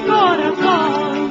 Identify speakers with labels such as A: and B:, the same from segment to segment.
A: corazón.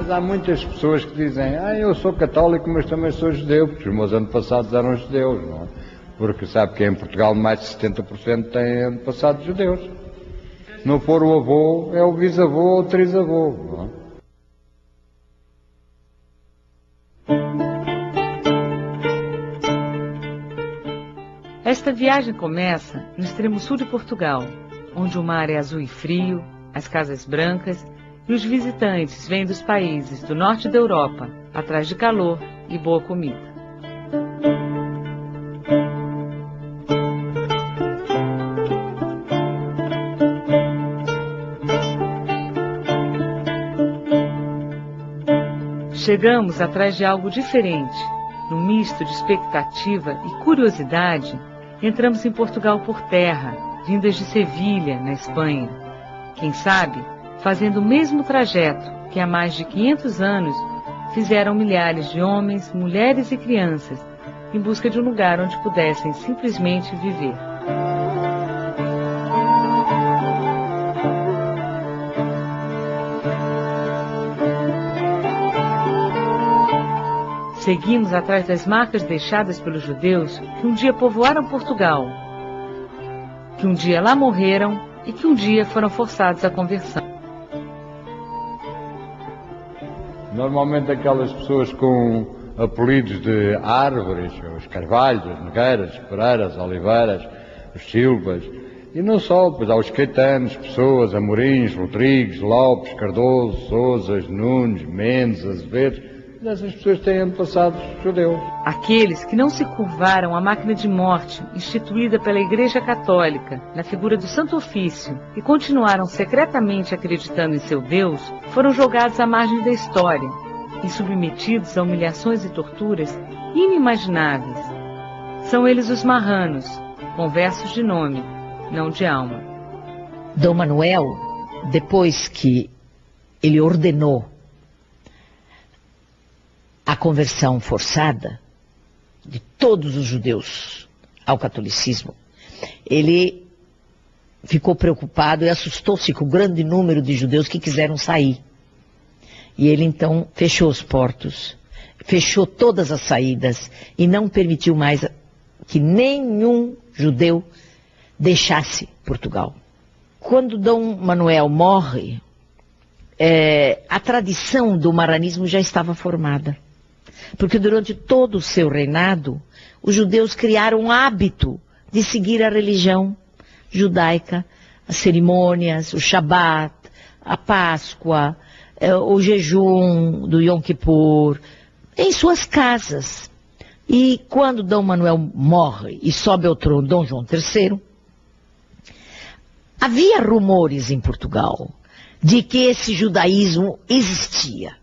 B: Há muitas pessoas que dizem, eu sou católico, mas também sou judeu, porque os meus antepassados eram judeus, não é? Porque sabe que em Portugal mais de 70% têm antepassados judeus. Se não for o avô, é o bisavô ou o trisavô, não é?
C: Esta viagem começa no extremo sul de Portugal, onde o mar é azul e frio, as casas brancas, e os visitantes vêm dos países do norte da Europa, atrás de calor e boa comida. Chegamos atrás de algo diferente. Num misto de expectativa e curiosidade, entramos em Portugal por terra, vindas de Sevilha, na Espanha. Quem sabe, fazendo o mesmo trajeto que há mais de 500 anos fizeram milhares de homens, mulheres e crianças em busca de um lugar onde pudessem simplesmente viver. Seguimos atrás das marcas deixadas pelos judeus que um dia povoaram Portugal, que um dia lá morreram e que um dia foram forçados à conversão.
B: Normalmente aquelas pessoas com apelidos de árvores, os carvalhos, as nogueiras, as pereiras, as oliveiras, os silvas, e não só, pois há os caetanos, pessoas, Amorins, Rodrigues, Lopes, Cardoso, Sousas, Nunes, Mendes, Azevedo, essas pessoas têm antepassados judeus.
C: Aqueles que não se curvaram à máquina de morte instituída pela Igreja Católica na figura do Santo Ofício e continuaram secretamente acreditando em seu Deus, foram jogados à margem da história e submetidos a humilhações e torturas inimagináveis. São eles os marranos, conversos de nome, não de alma.
D: Dom Manuel, depois que ele ordenou a conversão forçada de todos os judeus ao catolicismo, ele ficou preocupado e assustou-se com o grande número de judeus que quiseram sair. E ele então fechou os portos, fechou todas as saídas e não permitiu mais que nenhum judeu deixasse Portugal. Quando Dom Manuel morre, a tradição do marranismo já estava formada. Porque durante todo o seu reinado, os judeus criaram um hábito de seguir a religião judaica, as cerimônias, o Shabat, a Páscoa, o jejum do Yom Kippur, em suas casas. E quando Dom Manuel morre e sobe ao trono Dom João III, havia rumores em Portugal de que esse judaísmo existia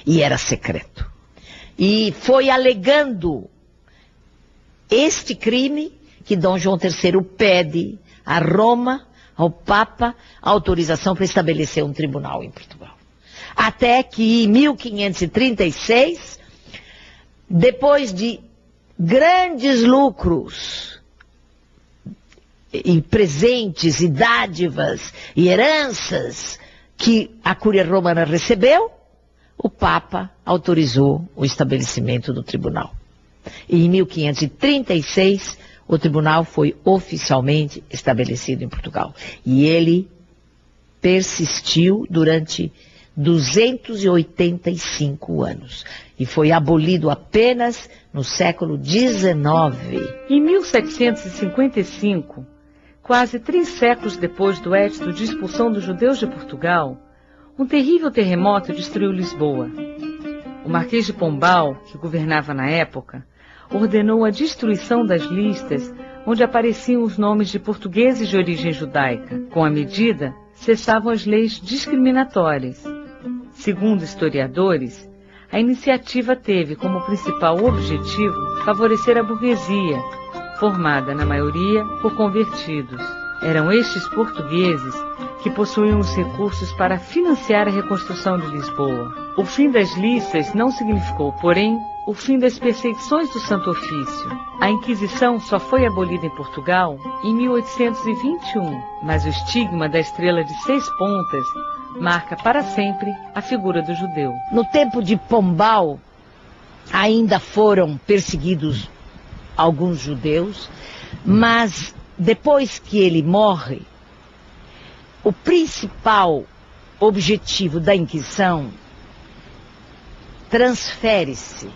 D: e era secreto. E foi alegando este crime que Dom João III pede a Roma, ao Papa, a autorização para estabelecer um tribunal em Portugal. Até que em 1536, depois de grandes lucros e presentes e dádivas e heranças que a Cúria Romana recebeu, o Papa autorizou o estabelecimento do tribunal. E em 1536, o tribunal foi oficialmente estabelecido em Portugal. E ele persistiu durante 285 anos. E foi abolido apenas no século XIX.
C: Em 1755, quase 3 séculos depois do edito de expulsão dos judeus de Portugal, um terrível terremoto destruiu Lisboa. O Marquês de Pombal, que governava na época, ordenou a destruição das listas onde apareciam os nomes de portugueses de origem judaica. Com a medida, cessavam as leis discriminatórias. Segundo historiadores, a iniciativa teve como principal objetivo favorecer a burguesia, formada na maioria por convertidos. Eram estes portugueses que possuíam os recursos para financiar a reconstrução de Lisboa. O fim das listas não significou, porém, o fim das perseguições do Santo Ofício. A Inquisição só foi abolida em Portugal em 1821, mas o estigma da estrela de 6 pontas marca para sempre a figura do judeu.
D: No tempo de Pombal, ainda foram perseguidos alguns judeus, mas depois que ele morre, o principal objetivo da Inquisição transfere-se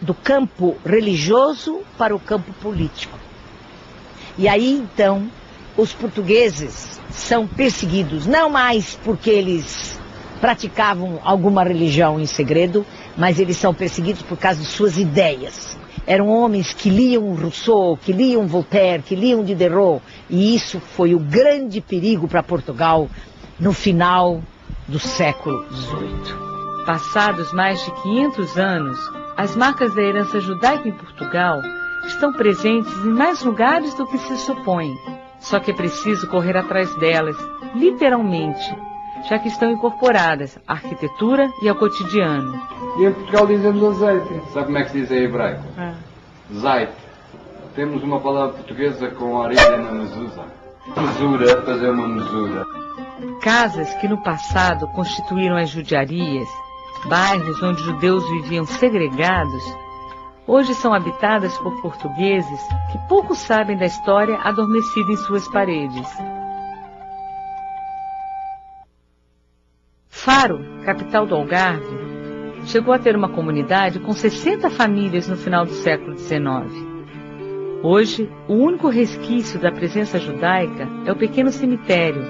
D: do campo religioso para o campo político. E aí, então, os portugueses são perseguidos, não mais porque eles praticavam alguma religião em segredo, mas eles são perseguidos por causa de suas ideias. Eram homens que liam Rousseau, que liam Voltaire, que liam Diderot, e isso foi o grande perigo para Portugal no final do século XVIII.
C: Passados mais de 500 anos, as marcas da herança judaica em Portugal estão presentes em mais lugares do que se supõe. Só que é preciso correr atrás delas, literalmente, já que estão incorporadas à arquitetura e ao cotidiano.
B: E em Portugal dizemos azeite. Sabe como é que se diz em hebraico? Zait. Temos uma palavra portuguesa com origem na mesusa. Mesura, fazer uma mesura.
C: Casas que no passado constituíram as judiarias, bairros onde judeus viviam segregados, hoje são habitadas por portugueses que pouco sabem da história adormecida em suas paredes. Faro, capital do Algarve, chegou a ter uma comunidade com 60 famílias no final do século XIX. Hoje, o único resquício da presença judaica é o pequeno cemitério,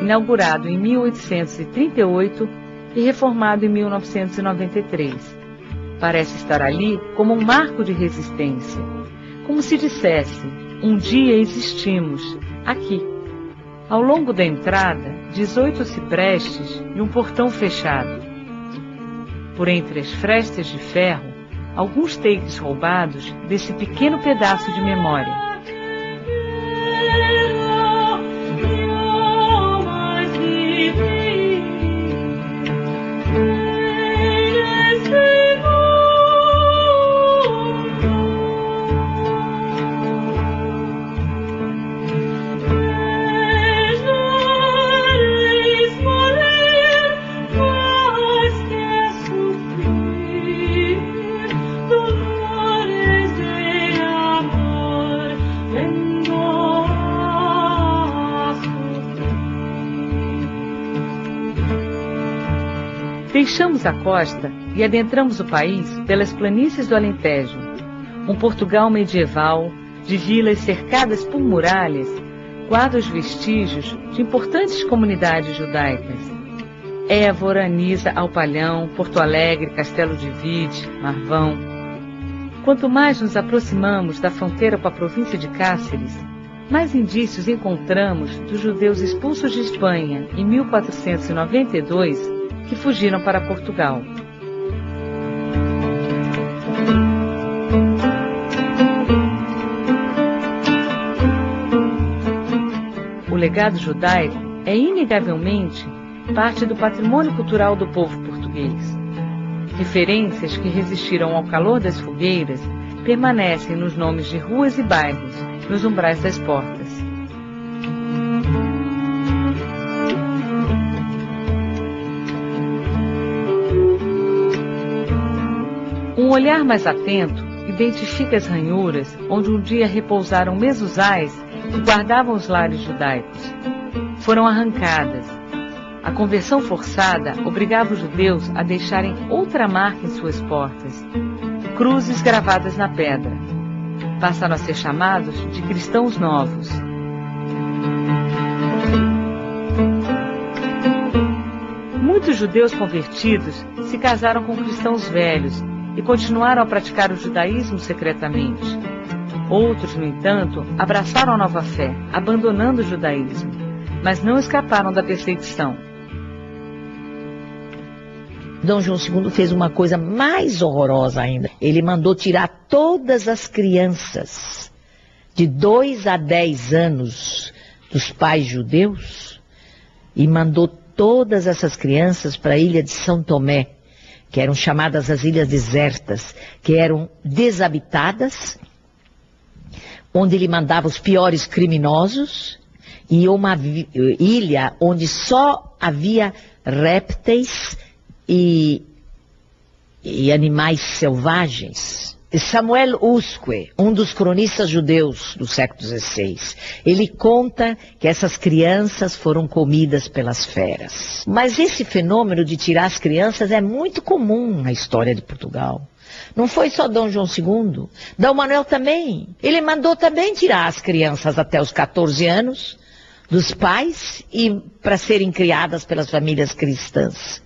C: inaugurado em 1838 e reformado em 1993. Parece estar ali como um marco de resistência, como se dissesse, um dia existimos, aqui. Ao longo da entrada, 18 ciprestes e um portão fechado. Por entre as frestas de ferro, alguns takes roubados desse pequeno pedaço de memória. Deixamos a costa e adentramos o país pelas planícies do Alentejo, um Portugal medieval, de vilas cercadas por muralhas, guarda os vestígios de importantes comunidades judaicas. Évora, Nisa, Alpalhão, Porto Alegre, Castelo de Vide, Marvão. Quanto mais nos aproximamos da fronteira com a província de Cáceres, mais indícios encontramos dos judeus expulsos de Espanha em 1492, que fugiram para Portugal. O legado judaico é inegavelmente parte do patrimônio cultural do povo português. Referências que resistiram ao calor das fogueiras permanecem nos nomes de ruas e bairros, nos umbrais das portas. Um olhar mais atento identifica as ranhuras onde um dia repousaram mezuzais que guardavam os lares judaicos. Foram arrancadas. A conversão forçada obrigava os judeus a deixarem outra marca em suas portas, cruzes gravadas na pedra. Passaram a ser chamados de cristãos novos. Muitos judeus convertidos se casaram com cristãos velhos e continuaram a praticar o judaísmo secretamente. Outros, no entanto, abraçaram a nova fé, abandonando o judaísmo, mas não escaparam da perseguição.
D: Dom João II fez uma coisa mais horrorosa ainda. Ele mandou tirar todas as crianças de 2 a 10 anos dos pais judeus e mandou todas essas crianças para a ilha de São Tomé, que eram chamadas as ilhas desertas, que eram desabitadas, onde ele mandava os piores criminosos, e uma ilha onde só havia répteis e animais selvagens. Samuel Usque, um dos cronistas judeus do século XVI, ele conta que essas crianças foram comidas pelas feras. Mas esse fenômeno de tirar as crianças é muito comum na história de Portugal. Não foi só Dom João II, Dom Manuel também. Ele mandou também tirar as crianças até os 14 anos dos pais e para serem criadas pelas famílias cristãs.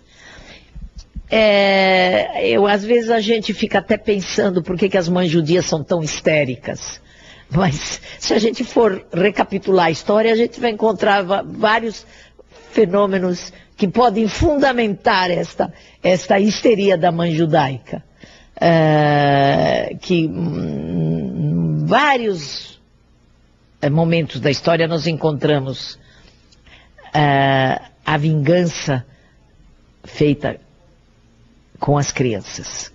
D: Às vezes a gente fica até pensando por que as mães judias são tão histéricas. Mas se a gente for recapitular a história, a gente vai encontrar vários fenômenos que podem fundamentar esta histeria da mãe judaica. Que em vários momentos da história nós encontramos a vingança feita com as crianças.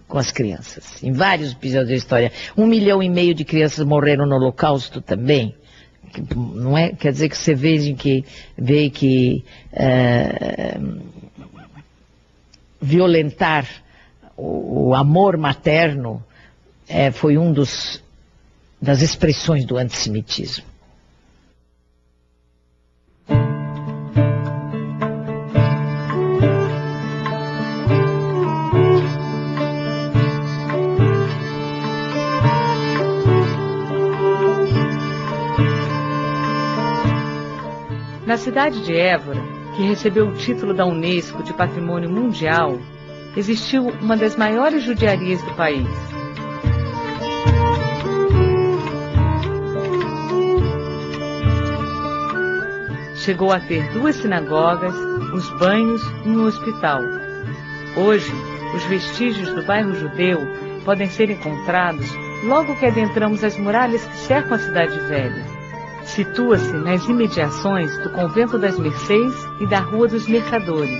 D: Em vários episódios da história. 1,5 milhão de crianças morreram no Holocausto também. Não é? Quer dizer que você vê que violentar o amor materno foi das expressões do antissemitismo.
C: Na cidade de Évora, que recebeu o título da Unesco de Patrimônio Mundial, existiu uma das maiores judiarias do país. Chegou a ter 2 sinagogas, os banhos e um hospital. Hoje, os vestígios do bairro judeu podem ser encontrados logo que adentramos as muralhas que cercam a cidade velha. Situa-se nas imediações do Convento das Mercês e da Rua dos Mercadores.